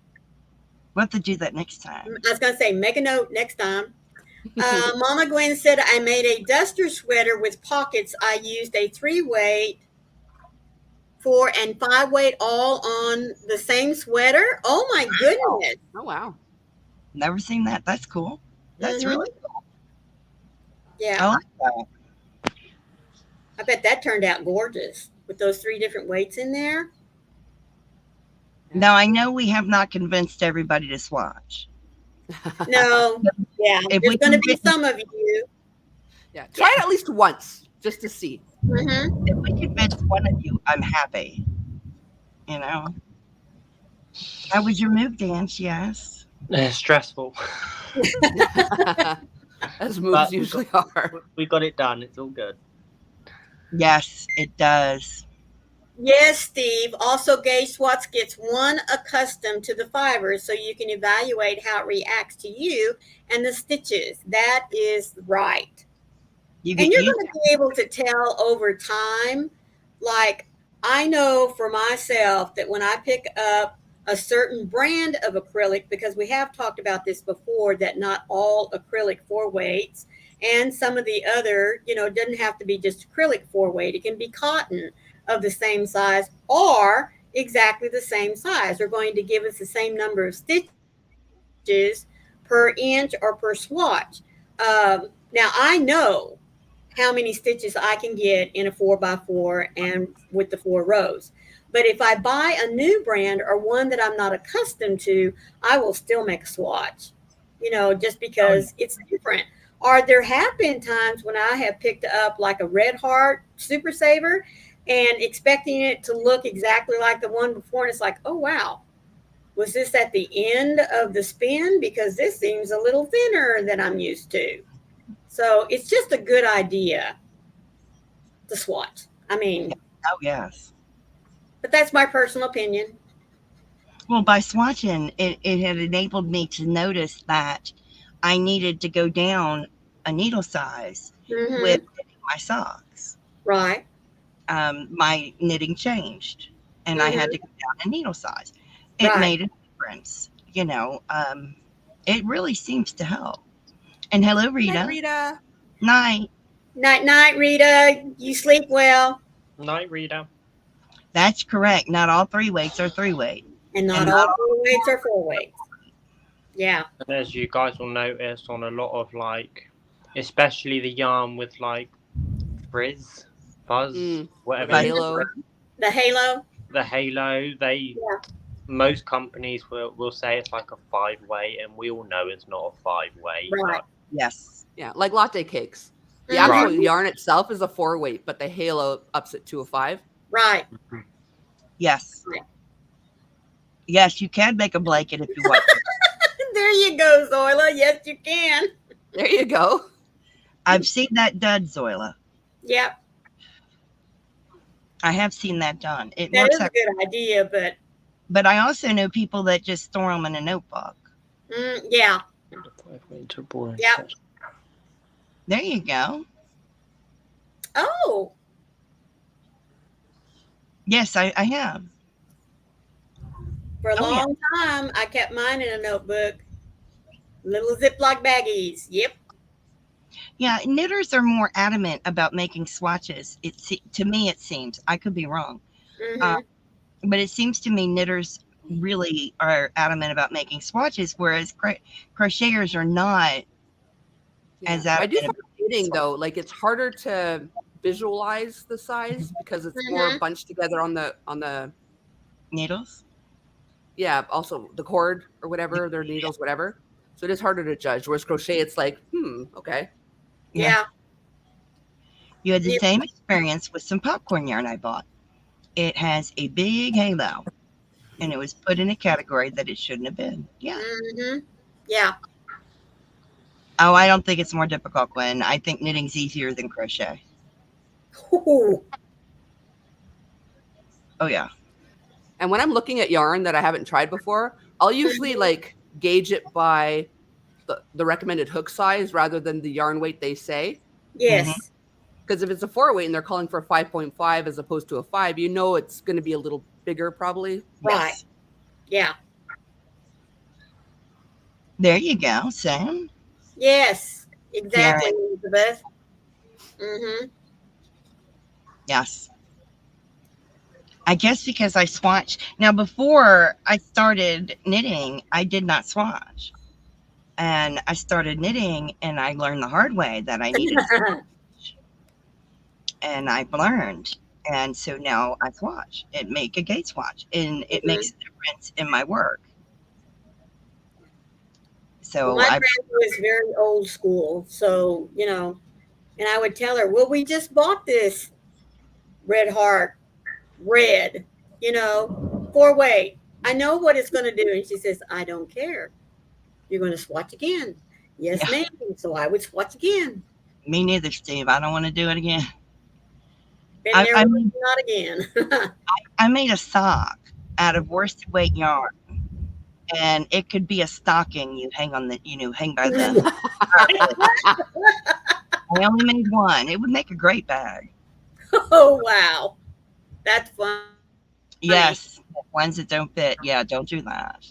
We'll have to do that next time. I was going to say, make a note next time. Mama Gwen said, I made a duster sweater with pockets. I used a 3-weight, 4 and 5-weight all on the same sweater. Oh my goodness. Oh, wow. Never seen that. That's cool. That's really cool. Yeah. I like that. I bet that turned out gorgeous with those 3 different weights in there. Now, I know we have not convinced everybody to swatch. No. Yeah. If There's we going to can be get- some of you. Yeah. Try it at least once just to see. Mm-hmm. If we convince one of you, I'm happy. You know? How was your move, Dan? She asked. Stressful. As moves But usually are. We got it done. It's all good. Yes, it does. Yes, Steve. Also, Gauge Swatch gets one accustomed to the fibers so you can evaluate how it reacts to you and the stitches. That is right. You And get you're used going to be able to tell over time. Like, I know for myself that when I pick up a certain brand of acrylic, because we have talked about this before, that not all acrylic 4-weights and some of the other, it doesn't have to be just acrylic 4-weight. It can be cotton of the same size or exactly the same size. They're going to give us the same number of stitches per inch or per swatch. Now, I know how many stitches I can get in a 4x4 and with the 4 rows. But if I buy a new brand or one that I'm not accustomed to, I will still make a swatch, just because it's different. Or there have been times when I have picked up like a Red Heart Super Saver and expecting it to look exactly like the one before. And it's like, oh, wow. Was this at the end of the spin? Because this seems a little thinner than I'm used to. So it's just a good idea to swatch. I mean, Oh, yes. but that's my personal opinion. Well, by swatching, it had enabled me to notice that I needed to go down a needle size Mm-hmm. with my socks. Right. My knitting changed, and I had to go down a needle size. It Right. made a difference. It really seems to help. And hello, Rita. Hi, Rita. Night. Night, Rita. You sleep well. Night, Rita. That's correct. Not all 3-weights are 3-weight. And not And all not 4-weights are 4-weights. Yeah. And as you guys will notice on a lot of especially the yarn with frizz, fuzz, whatever. The halo. The halo. The halo. Most companies will say it's like a 5-weight, and we all know it's not a 5-weight. Right. Yes. Yeah, like latte cakes. The Mhm. actual yarn itself is a 4-weight, but the halo ups it to a 5. Right. Yes. Right. Yes, you can make a blanket if you want to. There you go, Zoila. Yes, you can. There you go. I've seen that done, Zoila. Yep. I have seen that done. It That works is a out. good idea, But I also know people that just store them in a notebook. yeah. Yep. There you go. Oh, Yes, I have. for a Oh, yeah. long time, I kept mine in a notebook. Little Ziploc baggies. Yep. Yeah, knitters are more adamant about making swatches. To me, it seems. I could be wrong. Mhm. But it seems to me knitters really are adamant about making swatches, whereas crocheters are not as I do adamant find about knitting though, like it's harder to visualize the size because it's more bunched together on the needles. yeah, also the cord or whatever, their needles, whatever. So it is harder to judge. Whereas crochet, it's like, okay. Yeah. You had the Yep. same experience with some popcorn yarn I bought. It has a big halo, and it was put in a category that it shouldn't have been. Yeah. Mhm. Yeah. Oh, I don't think it's more difficult, Gwen. I think knitting's easier than crochet. Ooh. Oh, yeah. And when I'm looking at yarn that I haven't tried before, I'll usually like gauge it by the recommended hook size rather than the yarn weight they say. Yes. Because if it's a 4-weight and they're calling for a 5.5 as opposed to a 5, it's going to be a little bigger probably. Right. Yes. Yeah. There you go, Sam. Yes. Exactly, Elizabeth. Mm-hmm. Yes. I guess because I swatch. Now, before I started knitting, I did not swatch. And I started knitting, and I learned the hard way that I needed to swatch. And I've learned. And so now I swatch and make a gate swatch. And it makes a difference in my work. So my grandma was very old school. So, and I would tell her, well, we just bought this Red Heart red, 4-weight. I know what it's going to do. And she says, I don't care. You're going to swatch again. Yes, ma'am. So I would swatch again. Me neither, Steve. I don't want to do it again. Been I, there, I, not again. I made a sock out of worsted weight yarn, and it could be a stocking you hang on the, hang by the. I only made one. It would make a great bag. Oh, wow. That's fun. Yes, ones that don't fit. Yeah, don't do that.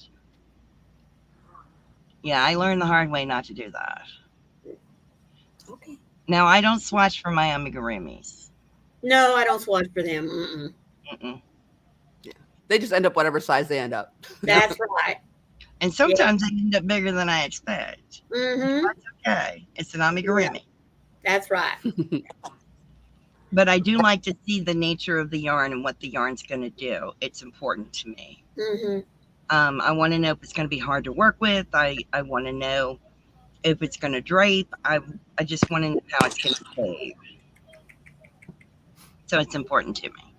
Yeah, I learned the hard way not to do that. Okay. Now, I don't swatch for my amigurumis. No, I don't swatch for them. Mm-mm. Mm-mm. They just end up whatever size they end up. That's right. And sometimes they end up bigger than I expect. Mm-hmm. That's okay. It's an amigurumi. That's right. But I do like to see the nature of the yarn and what the yarn's going to do. It's important to me. Mm-hmm. I want to know if it's going to be hard to work with. I want to know if it's going to drape. I just want to know how it's going to behave. So it's important to me.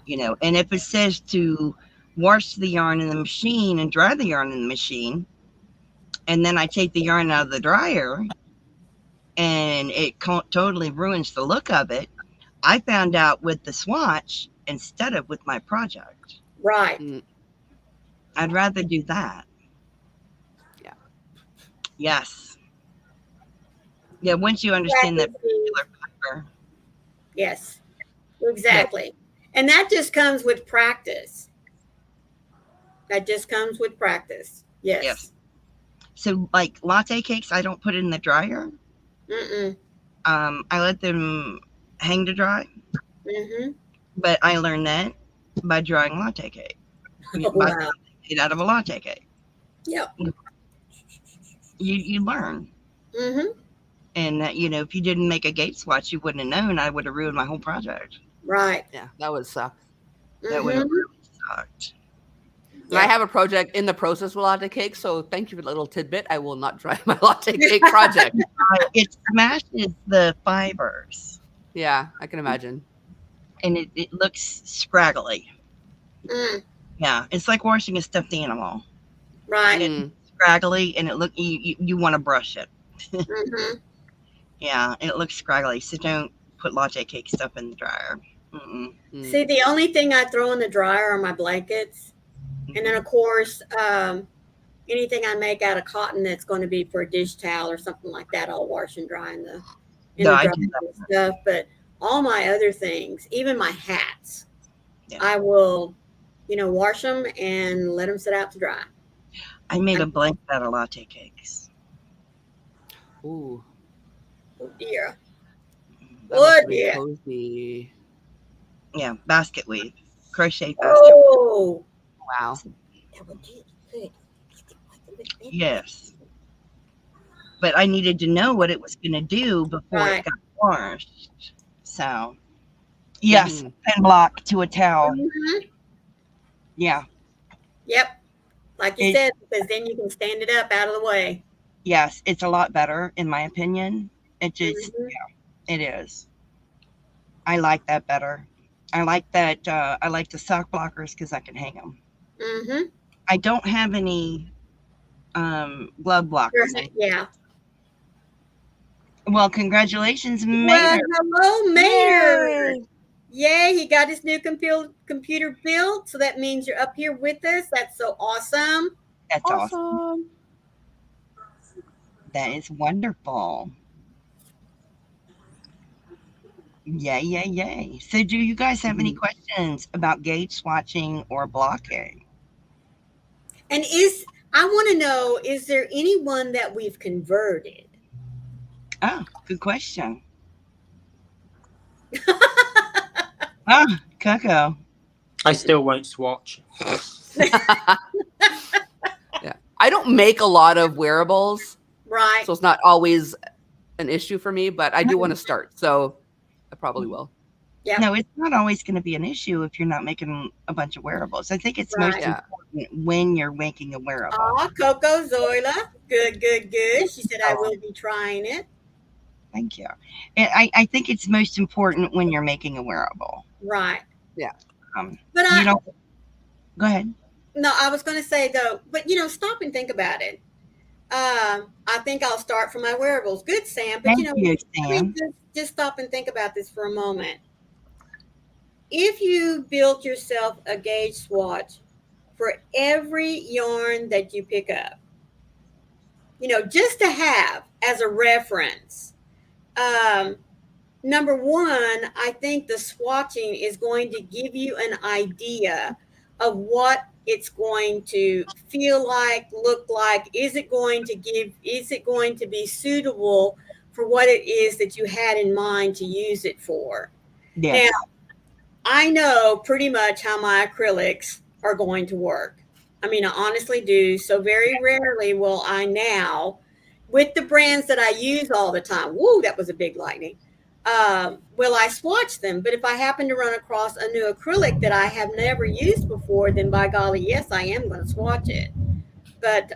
Yeah. And if it says to wash the yarn in the machine and dry the yarn in the machine, and then I take the yarn out of the dryer and it totally ruins the look of it, I found out with the swatch instead of with my project. Right. I'd rather do that. Yeah. Yes. Yeah, once you understand that particular fiber. Yes. Exactly. And that just comes with practice. That just comes with practice. Yes. Yes. So like latte cakes, I don't put it in the dryer. Mm-mm. I let them hang to dry. Mm-hmm. But I learned that by drying latte cake. Oh, wow. It out of a latte cake. Yep. You learn. Mm-hmm. And if you didn't make a gate swatch, you wouldn't have known. I would have ruined my whole project. Right. Yeah, that would suck. That would have really sucked. And I have a project in the process with latte cake, so thank you for the little tidbit. I will not dry my latte cake project. It smashes the fibers. Yeah, I can imagine. And it looks scraggly. Mm. Yeah, it's like washing a stuffed animal. Right. Mm. Scraggly, and it look you want to brush it. Mm-hmm. Yeah, it looks scraggly, so don't put latte cake stuff in the dryer. Mm-mm. See, the only thing I throw in the dryer are my blankets. And then, of course, anything I make out of cotton that's going to be for a dish towel or something like that, I'll wash and dry in the dryer and stuff. But all my other things, even my hats, I will, wash them and let them sit out to dry. I made a blanket out of latte cakes. Ooh. Oh, dear. That must Oh, be dear. cozy. Yeah, basket weave. Crochet basket. Oh. Wow. Yes. But I needed to know what it was going to do before it got washed. So, yes, pen block to a towel. Mm-hmm. Yeah. Yep. Like you said, because then you can stand it up out of the way. Yes, it's a lot better, in my opinion. It just, it is. I like that better. I like that. I like the sock blockers because I can hang them. Mm-hmm. I don't have any glove blockers. Yeah. Well, congratulations, Maynard. Well, hello, Maynard. Yay, he got his new computer built. So that means you're up here with us. That's so awesome. That's awesome. That is wonderful. Yay, yay, yay. So do you guys have any questions about gauge swatching or blocking? And I want to know, is there anyone that we've converted? Oh, good question. Coco. I still won't swatch. Yeah. I don't make a lot of wearables. Right. So it's not always an issue for me, but I do want to start. So I probably will. Yeah. No, it's not always going to be an issue if you're not making a bunch of wearables. I think it's most important when you're making a wearable. Oh, Coco Zoila. Good, good, good. She said, I will be trying it. Thank you. And I think it's most important when you're making a wearable. Right. Yeah. But go ahead. No, I was going to say though, but stop and think about it. I think I'll start for my wearables. Good, Sam. But Thank you, Sam. just stop and think about this for a moment. if you built yourself a gauge swatch for every yarn that you pick up, just to have as a reference, number one, I think the swatching is going to give you an idea of what it's going to feel like, look like. Is it going to be suitable for what it is that you had in mind to use it for? Yes. Now, I know pretty much how my acrylics are going to work. I mean, I honestly do. So very rarely will I now, with the brands that I use all the time, woo, that was a big lightning, will I swatch them. But if I happen to run across a new acrylic that I have never used before, then by golly, yes, I am going to swatch it. But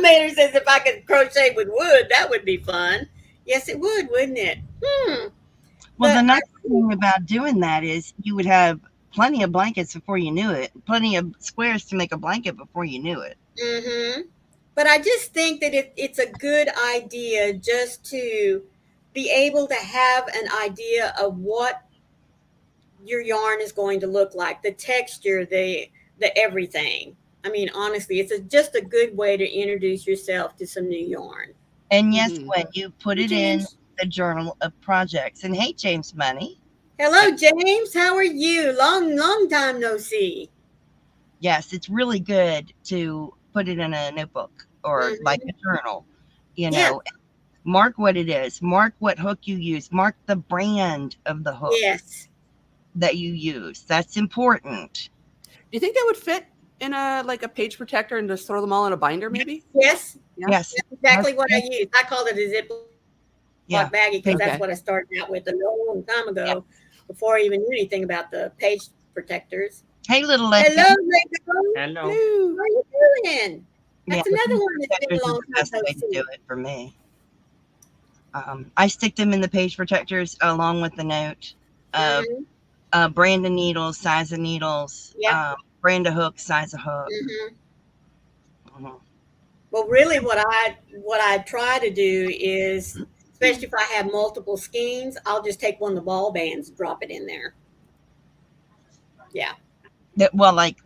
Maynard says if I could crochet with wood, that would be fun. Yes, it would, wouldn't it? Well, the But nice thing about doing that is you would have plenty of blankets before you knew it, plenty of squares to make a blanket before you knew it. But I just think that it's a good idea just to be able to have an idea of what your yarn is going to look like, the texture, the everything. I mean, honestly, it's just a good way to introduce yourself to some new yarn. And yes, when you put it in James. the journal of projects. And hey, James Money. Hello, James. How are you? Long time no see. Yes, it's really good to put it in a notebook or like a journal, mark what it is, mark what hook you use, mark the brand of the hook that you use. That's important. Do you think that would fit in a page protector and just throw them all in a binder maybe? Yes. Yeah. Yes. That's exactly what I use. I called it a Ziploc baggie because that's what I started out with a long time ago before I even knew anything about the page protectors. Hey, little lady. Hello, Lego. Hello. How are you doing? That's another one that's been a long time. That's the best way to do it for me. I stick them in the page protectors along with the note of brand of needles, size of needles, brand of hook, size of hook. Well, really, what I try to do is, especially if I have multiple skeins, I'll just take one of the ball bands and drop it in there. Yeah. Well, like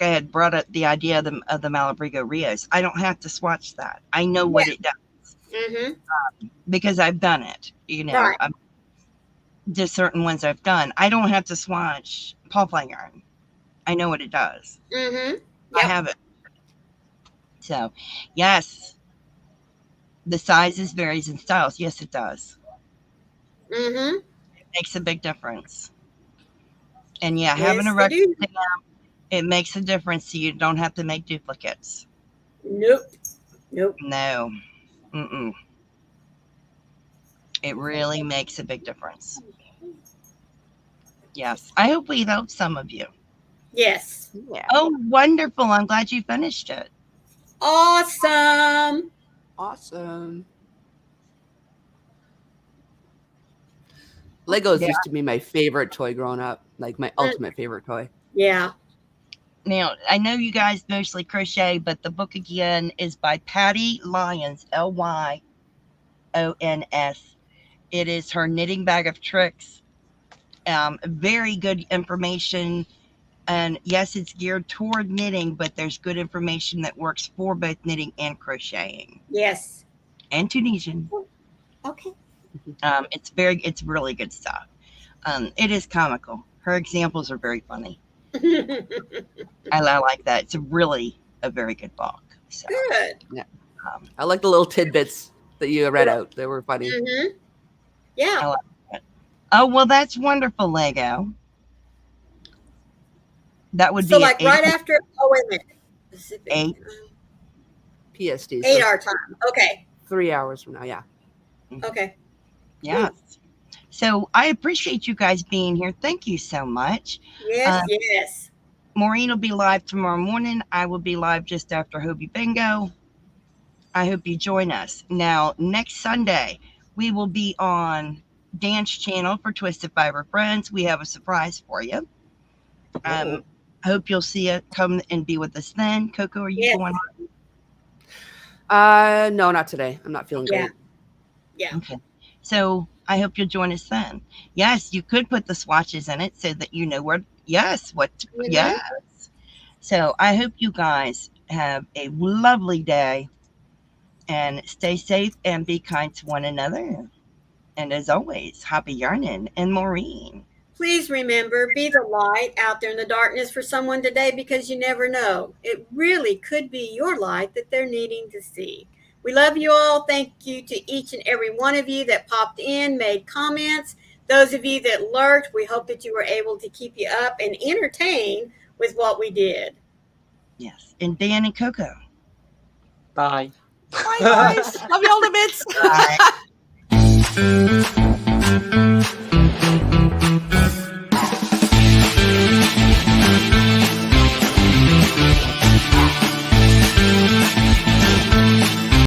I had brought up the idea of the Malabrigo Rios. I don't have to swatch that. I know what it does because I've done it. Right. Just certain ones I've done. I don't have to swatch Paw Ply yarn. I know what it does. I have it. So, yes, the sizes varies in styles. Yes, it does. It makes a big difference. And having a record stamp, it makes a difference so you don't have to make duplicates. Nope. No. It really makes a big difference. Yes. I hope we helped some of you. Yes. Yeah. Oh, wonderful. I'm glad you finished it. Awesome. Legos used to be my favorite toy growing up, like my ultimate favorite toy. Yeah. Now, I know you guys mostly crochet, but the book again is by Patty Lyons, Lyons. It is her knitting bag of tricks. Very good information. And yes, it's geared toward knitting, but there's good information that works for both knitting and crocheting. Yes. And Tunisian. Okay. It's really good stuff. It is comical. Her examples are very funny. I like that. It's really a very good book. So, Good. Yeah. I like the little tidbits that you read out. They were funny. Yeah. I like that. Oh, well, that's wonderful, Lego. That would So be like right after, wait a minute. Pacific. 8. PST. 8 hour time. Okay. 3 hours from now. Yeah. Okay. Yes. So I appreciate you guys being here. Thank you so much. Yes. Maureen will be live tomorrow morning. I will be live just after Hobie Bingo. I hope you join us. Now, next Sunday, we will be on Dan's channel for Twisted Fiber Friends. We have a surprise for you. Hope you'll see it. Come and be with us then. Coco, are you going on? No, not today. I'm not feeling great. Yeah. Okay. So I hope you'll join us then. Yes, you could put the swatches in it so that you know where, yes, yes. So I hope you guys have a lovely day and stay safe and be kind to one another. And as always, happy yarning and Maureen. Please remember, be the light out there in the darkness for someone today, because you never know. It really could be your light that they're needing to see. We love you all. Thank you to each and every one of you that popped in, made comments. Those of you that lurked, we hope that you were able to keep you up and entertained with what we did. Yes. And Dan and Coco. Bye. Bye, guys. Love you all the bits. Bye.